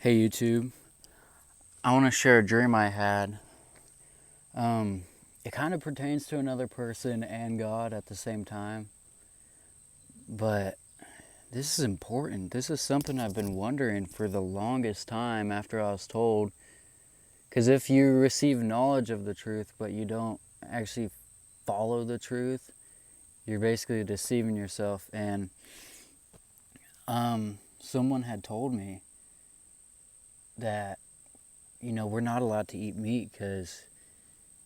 Hey YouTube, I want to share a dream I had. It kind of pertains to another person and God at the same time, but this is important. This is something I've been wondering for the longest time after I was told. Because if you receive knowledge of the truth, but you don't actually follow the truth, you're basically deceiving yourself. And someone had told me that, we're not allowed to eat meat because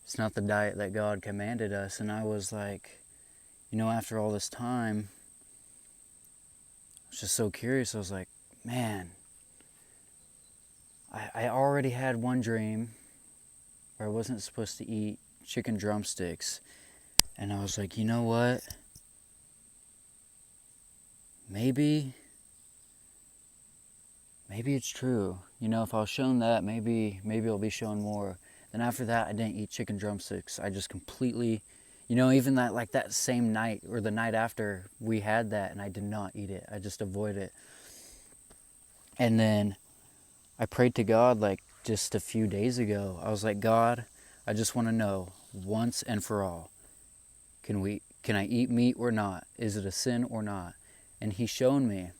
it's not the diet that God commanded us. And I was like, after all this time, I was just so curious. I was like, man, I already had one dream where I wasn't supposed to eat chicken drumsticks. And I was like, you know what? Maybe it's true. If I was shown that, maybe I'll be shown more. Then after that, I didn't eat chicken drumsticks. I just completely, even that same night or the night after we had that, and I did not eat it. I just avoided it. And then I prayed to God like just a few days ago. I was like, God, I just want to know once and for all, can I eat meat or not? Is it a sin or not? And he showed me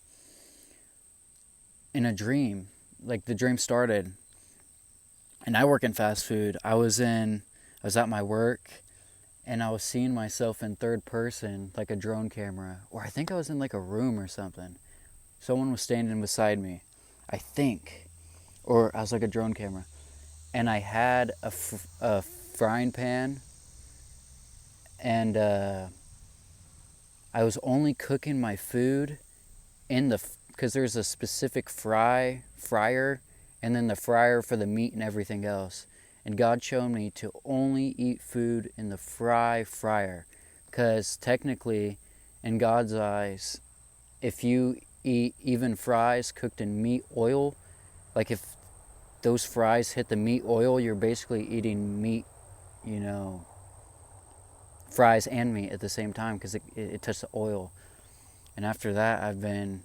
in a dream. Like the dream started, and I work in fast food. I was at my work, and I was seeing myself in third person, like a drone camera, or I think I was in like a room or something. Someone was standing beside me, I think, or I was like a drone camera, and I had a frying pan, and I was only cooking my food in because there's a specific fryer, and then the fryer for the meat and everything else. And God showed me to only eat food in the fryer, because technically, in God's eyes, if you eat even fries cooked in meat oil, like if those fries hit the meat oil, you're basically eating meat, you know, fries and meat at the same time, because it touched the oil. And after that, I've been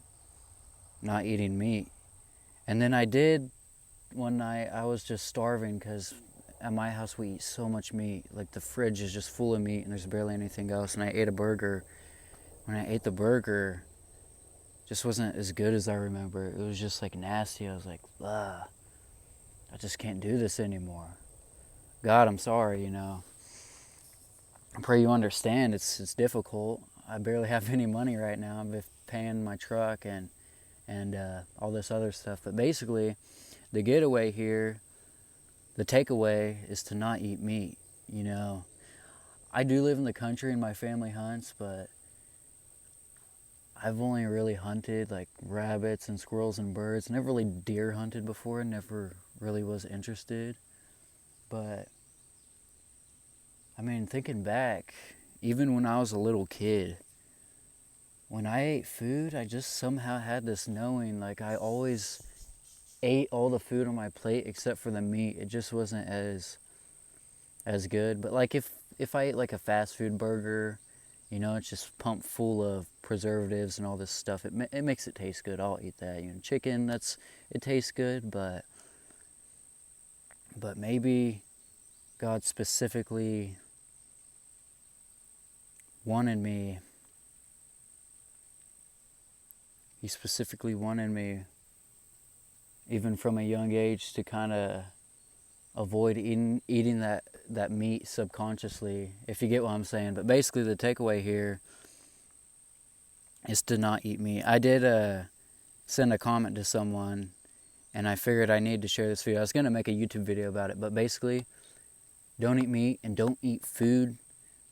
not eating meat. And then I did one night, I was just starving because at my house we eat so much meat. Like the fridge is just full of meat and there's barely anything else. And I ate a burger. When I ate the burger, it just wasn't as good as I remember. It was just like nasty. I was like, ugh, I just can't do this anymore. God, I'm sorry, I pray you understand. It's difficult. I barely have any money right now. I'm paying my truck and all this other stuff. But basically, the getaway here, the takeaway is to not eat meat. I do live in the country and my family hunts, but I've only really hunted like rabbits and squirrels and birds. Never really deer hunted before. Never really was interested. But I mean, thinking back, even when I was a little kid, when I ate food, I just somehow had this knowing, like I always ate all the food on my plate except for the meat. It just wasn't as good. But like if I ate like a fast food burger, it's just pumped full of preservatives and all this stuff. It makes it taste good. I'll eat that. Chicken, it tastes good, but maybe God specifically wanted me. He specifically wanted me, even from a young age, to kind of avoid eating that meat subconsciously, if you get what I'm saying. But basically, the takeaway here is to not eat meat. I did send a comment to someone, and I figured I needed to share this video. I was going to make a YouTube video about it, but basically, don't eat meat and don't eat food.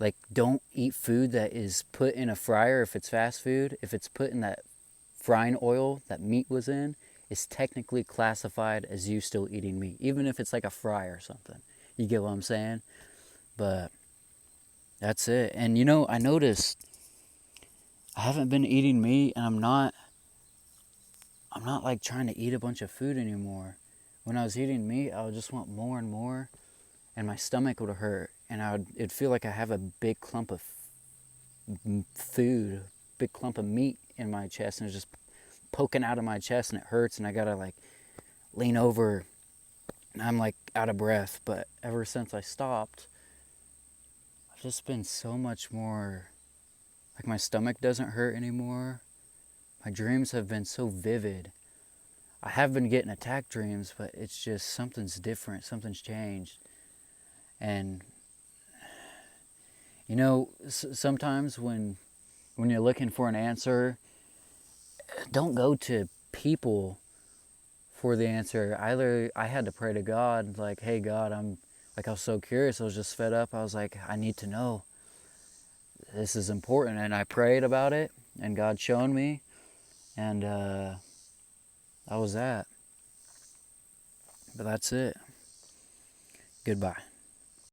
Like, don't eat food that is put in a fryer if it's fast food. If it's put in that frying oil that meat was in, it's technically classified as you still eating meat, even if it's like a fry or something. You get what I'm saying? But that's it. And I noticed I haven't been eating meat, and I'm not like trying to eat a bunch of food anymore. When I was eating meat, I would just want more and more, and my stomach would hurt, and it'd feel like I have a big clump of food, big clump of meat in my chest, and it's just poking out of my chest, and it hurts, and I gotta like lean over and I'm like out of breath. But ever since I stopped, I've just been so much more, like my stomach doesn't hurt anymore. My dreams have been so vivid. I have been getting attack dreams, but it's just something's different, something's changed. And you know, sometimes when you're looking for an answer, don't go to people for the answer. I had to pray to God, like, hey God, I was so curious, I was just fed up. I was like, I need to know. This is important. And I prayed about it, and God showed me, and that was that. But that's it. Goodbye.